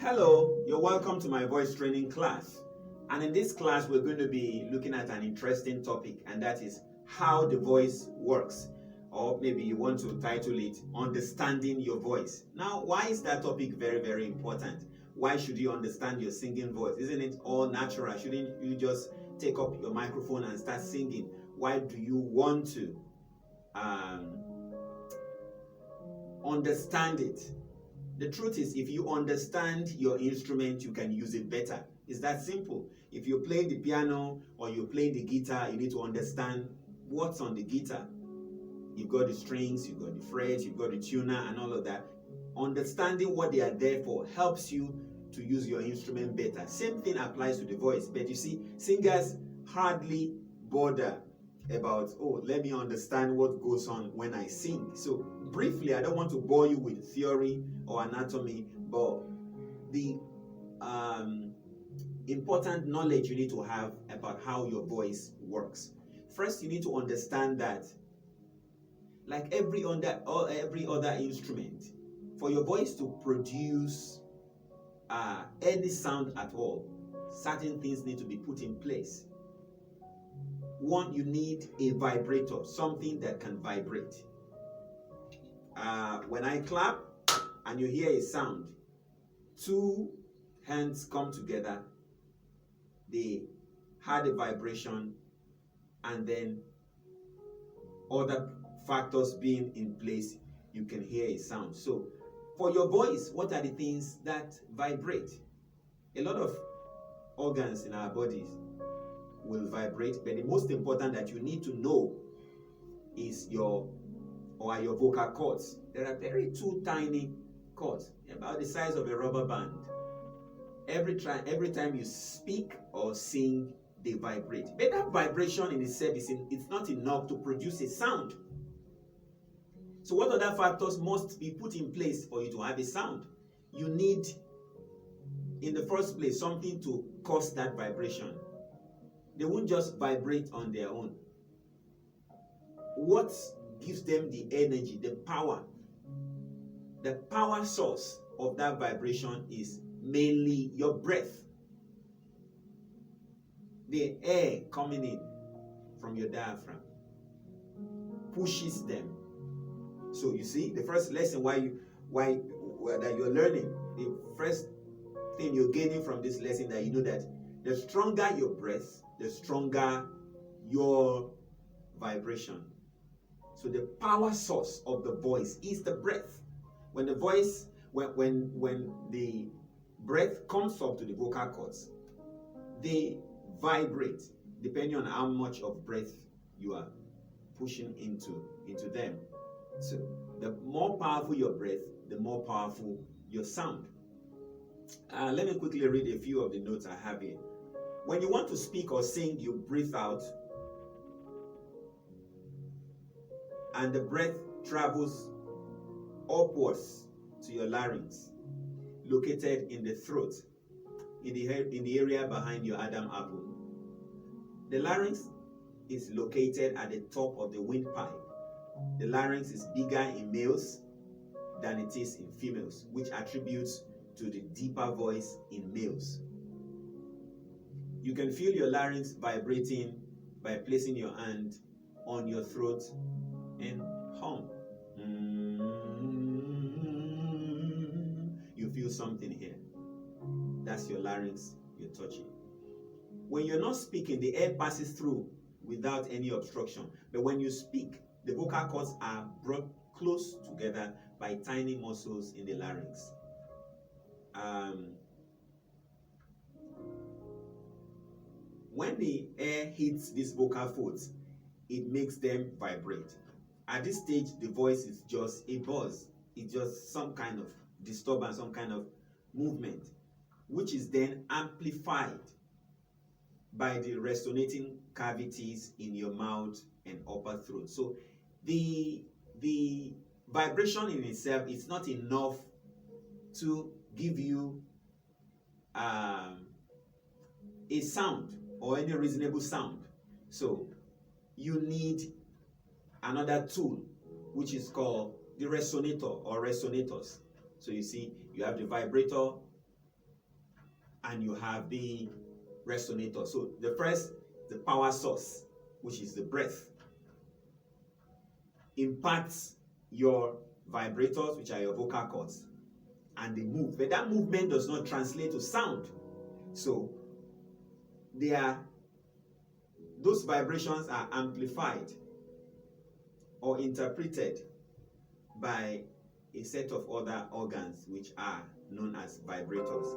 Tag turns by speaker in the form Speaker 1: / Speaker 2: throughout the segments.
Speaker 1: Hello, you're welcome to my voice training class. And in this class, we're going to be looking at an interesting topic, and that is how the voice works. Or maybe you want to title it Understanding Your Voice. Now, why is that topic very, very important? Why should you understand your singing voice? Isn't it all natural? Shouldn't you just take up your microphone and start singing? Why do you want to understand it? The truth is, if you understand your instrument, you can use it better. It's that simple. If you play the piano or you play the guitar, you need to understand what's on the guitar. You've got the strings, you've got the frets, you've got the tuner and all of that. Understanding what they are there for helps you to use your instrument better. Same thing applies to the voice. But you see, singers hardly bother about, let me understand what goes on when I sing. So briefly, I don't want to bore you with theory or anatomy, but the important knowledge you need to have about how your voice works. First, you need to understand that, like every other instrument, for your voice to produce any sound at all, certain things need to be put in place. One, you need a vibrator, something that can vibrate. When I clap and you hear a sound, two hands come together, they had a vibration, and then other factors being in place, you can hear a sound. So for your voice, what are the things that vibrate? A lot of organs in our bodies will vibrate, but the most important that you need to know is your vocal cords. There are two tiny cords, about the size of a rubber band. Every time you speak or sing, they vibrate. But that vibration in itself it's not enough to produce a sound. So what other factors must be put in place for you to have a sound? You need, in the first place, something to cause that vibration. They won't just vibrate on their own. What gives them the energy, the power? The power source of that vibration is mainly your breath. The air coming in from your diaphragm pushes them. So you see, the first lesson that you're learning, the first thing you're gaining from this lesson, that you know that the stronger your breath, the stronger your vibration. So the power source of the voice is the breath. When the voice, when the breath comes up to the vocal cords, they vibrate depending on how much of breath you are pushing into them. So the more powerful your breath, the more powerful your sound. Let me quickly read a few of the notes I have here. When you want to speak or sing, you breathe out, and the breath travels upwards to your larynx, located in the throat, in the area behind your Adam apple. The larynx is located at the top of the windpipe. The larynx is bigger in males than it is in females, which attributes to the deeper voice in males. You can feel your larynx vibrating by placing your hand on your throat and hum. You feel something here. That's your larynx you're touching. When you're not speaking, the air passes through without any obstruction. But when you speak, the vocal cords are brought close together by tiny muscles in the larynx. When the air hits these vocal folds, it makes them vibrate. At this stage, the voice is just a buzz. It's just some kind of disturbance, some kind of movement, which is then amplified by the resonating cavities in your mouth and upper throat. So the vibration in itself is not enough to give you a sound or any reasonable sound. So you need another tool, which is called the resonator or resonators. So you see, you have the vibrator, and you have the resonator. So the first, the power source, which is the breath, impacts your vibrators, which are your vocal cords, and they move. But that movement does not translate to sound. So those vibrations are amplified or interpreted by a set of other organs which are known as vibrators.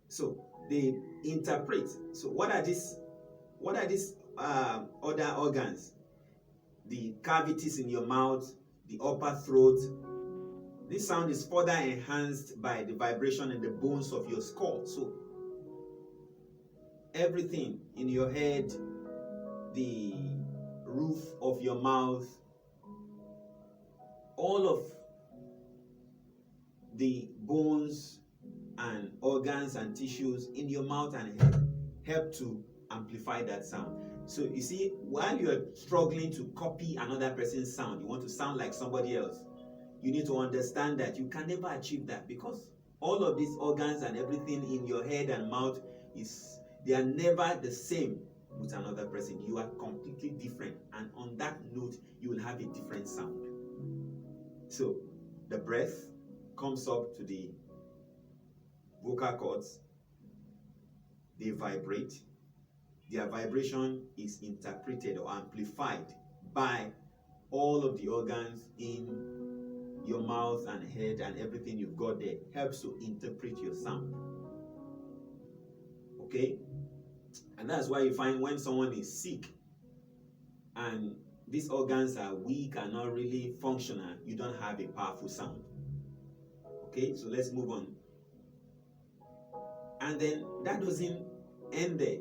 Speaker 1: So they interpret. So what are these other organs? The cavities in your mouth, the upper throat. This sound is further enhanced by the vibration in the bones of your skull. So everything in your head, the roof of your mouth, all of the bones and organs and tissues in your mouth and head help to amplify that sound. So you see, while you're struggling to copy another person's sound, you want to sound like somebody else, you need to understand that you can never achieve that, because all of these organs and everything in your head and mouth, they are never the same with another person. You are completely different, and on that note, you will have a different sound. So the breath comes up to the vocal cords, they vibrate. Their vibration is interpreted or amplified by all of the organs in your mouth and head, and everything you've got there helps to interpret your sound. Okay? And that's why you find when someone is sick and these organs are weak and not really functional, you don't have a powerful sound. Okay, so let's move on. And then that doesn't end there.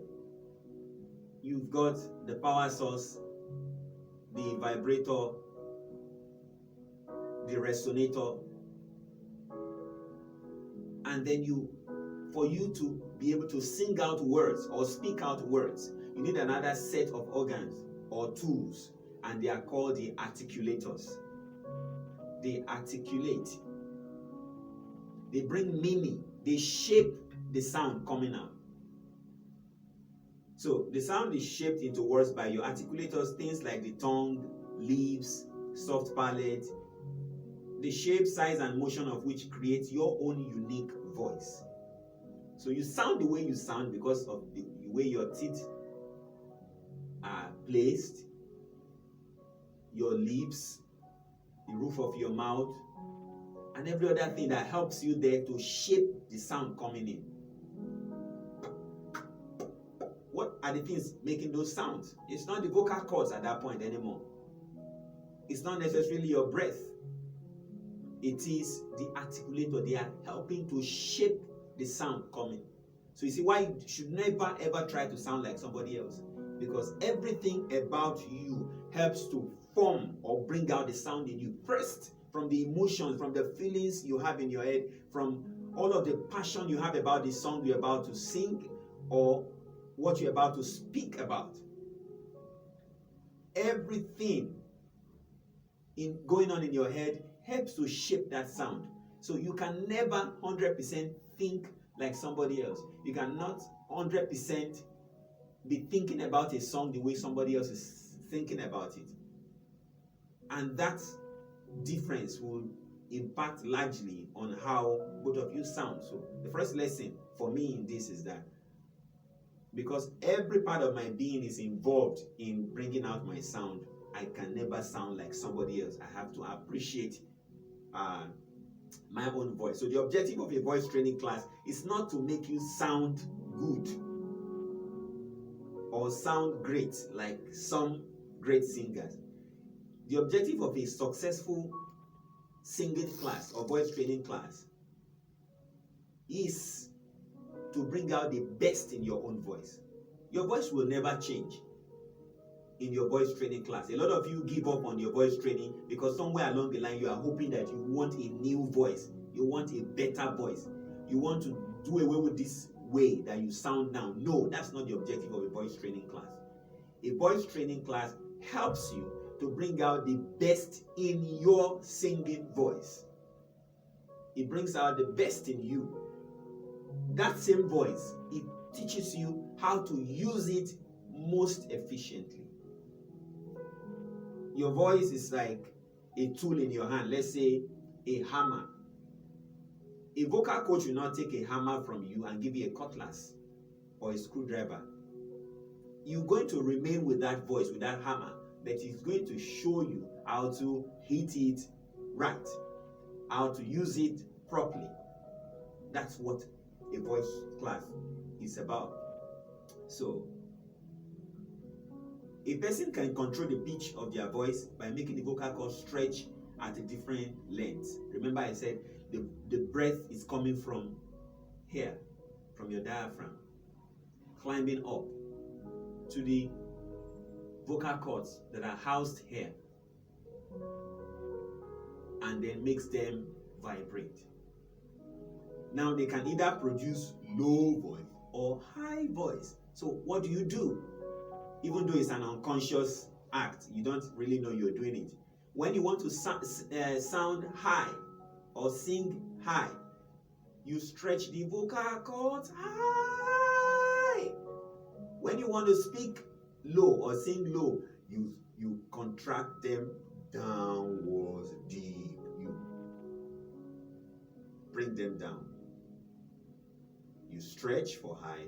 Speaker 1: You've got the power source, the vibrator, the resonator, and then for you to be able to sing out words or speak out words, you need another set of organs or tools, and they are called the articulators. They articulate. They bring meaning. They shape the sound coming out. So the sound is shaped into words by your articulators, things like the tongue, lips, soft palate, the shape, size, and motion of which creates your own unique voice. So you sound the way you sound because of the way your teeth are placed, your lips, the roof of your mouth, and every other thing that helps you there to shape the sound coming in. What are the things making those sounds? It's not the vocal cords at that point anymore. It's not necessarily your breath. It is the articulator. They are helping to shape the sound coming. So you see why you should never ever try to sound like somebody else, because everything about you helps to form or bring out the sound in you. First, from the emotions, from the feelings you have in your head, from all of the passion you have about the song you're about to sing or what you're about to speak about. Everything going on in your head helps to shape that sound. So you can never 100% think like somebody else. You cannot 100% be thinking about a song the way somebody else is thinking about it. And that difference will impact largely on how both of you sound. So the first lesson for me in this is that because every part of my being is involved in bringing out my sound, I can never sound like somebody else. I have to appreciate my own voice. So the objective of a voice training class is not to make you sound good or sound great like some great singers. The objective of a successful singing class or voice training class is to bring out the best in your own voice. Your voice will never change in your voice training class. A lot of you give up on your voice training because somewhere along the line you are hoping that you want a new voice. You want a better voice. You want to do away with this way that you sound now. No, that's not the objective of a voice training class. A voice training class helps you to bring out the best in your singing voice. It brings out the best in you. That same voice, it teaches you how to use it most efficiently. Your voice is like a tool in your hand. Let's say a hammer. A vocal coach will not take a hammer from you and give you a cutlass or a screwdriver. You're going to remain with that voice, with that hammer, but he's going to show you how to hit it right, how to use it properly. That's what a voice class is about. So, a person can control the pitch of their voice by making the vocal cord stretch at a different length. Remember I said the breath is coming from here, from your diaphragm, climbing up to the vocal cords that are housed here, and then makes them vibrate. Now they can either produce low voice or high voice. So what do? Even though it's an unconscious act, you don't really know you're doing it. When you want to sound high or sing high, you stretch the vocal cords high. When you want to speak low or sing low, you contract them downwards deep. You bring them down. You stretch for high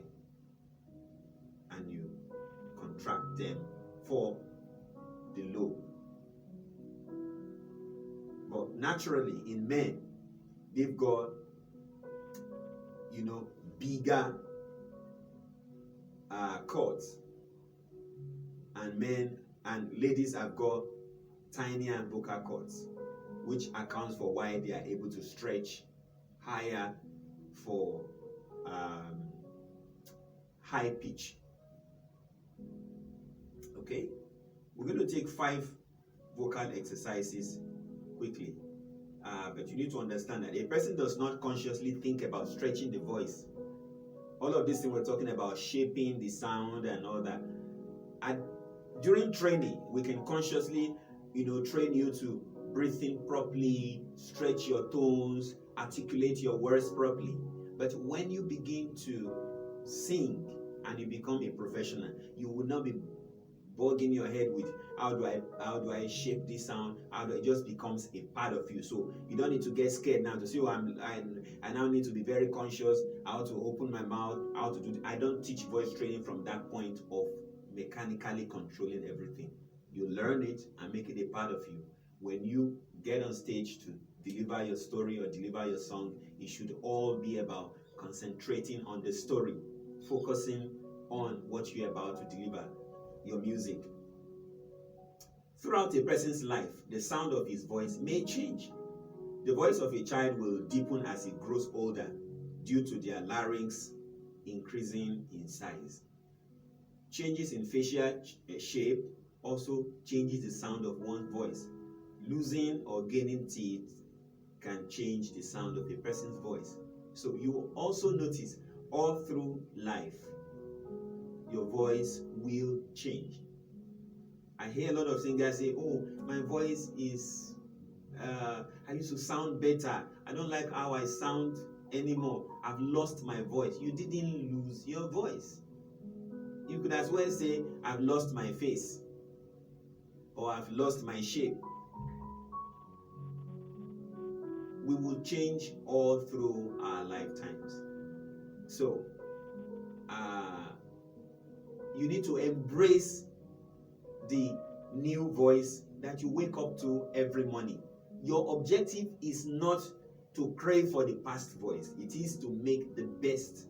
Speaker 1: and you contract them for the low. But naturally, in men, they've got, bigger cords, and men and ladies have got tinier vocal cords, which accounts for why they are able to stretch higher for high pitch. Okay, we're going to take 5 vocal exercises quickly, but you need to understand that a person does not consciously think about stretching the voice. All of this thing we're talking about, shaping the sound and all that. During training, we can consciously, train you to breathe in properly, stretch your tones, articulate your words properly. But when you begin to sing and you become a professional, you will not be bugging your head with how do I shape this sound? It just becomes a part of you. So you don't need to get scared now to say, I now need to be very conscious how to open my mouth, how to do. I don't teach voice training from that point of mechanically controlling everything. You learn it and make it a part of you. When you get on stage to deliver your story or deliver your song, it should all be about concentrating on the story, focusing on what you're about to deliver, your music. Throughout a person's life, the sound of his voice may change. The voice of a child will deepen as it grows older due to their larynx increasing in size. Changes in facial shape also changes the sound of one's voice. Losing or gaining teeth can change the sound of a person's voice. So you will also notice all through life, your voice will change. I hear a lot of singers say, my voice is, I used to sound better. I don't like how I sound anymore. I've lost my voice. You didn't lose your voice. You could as well say, I've lost my face, or I've lost my shape. We will change all through our lifetimes. So, you need to embrace the new voice that you wake up to every morning. Your objective is not to crave for the past voice. It is to make the best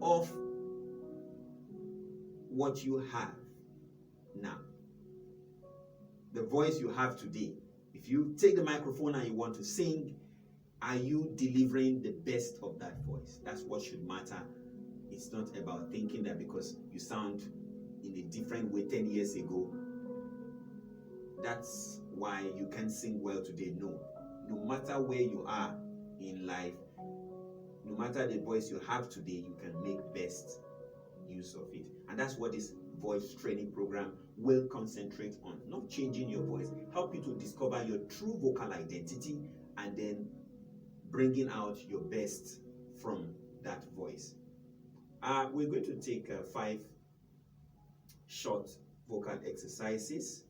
Speaker 1: of what you have now. The voice you have today. If you take the microphone and you want to sing, are you delivering the best of that voice? That's what should matter. It's not about thinking that because you sound in a different way 10 years ago, that's why you can sing well today. No. No matter where you are in life, no matter the voice you have today, you can make best use of it. And that's what this voice training program will concentrate on. Not changing your voice, help you to discover your true vocal identity and then bringing out your best from that voice. We're going to take 5 short vocal exercises.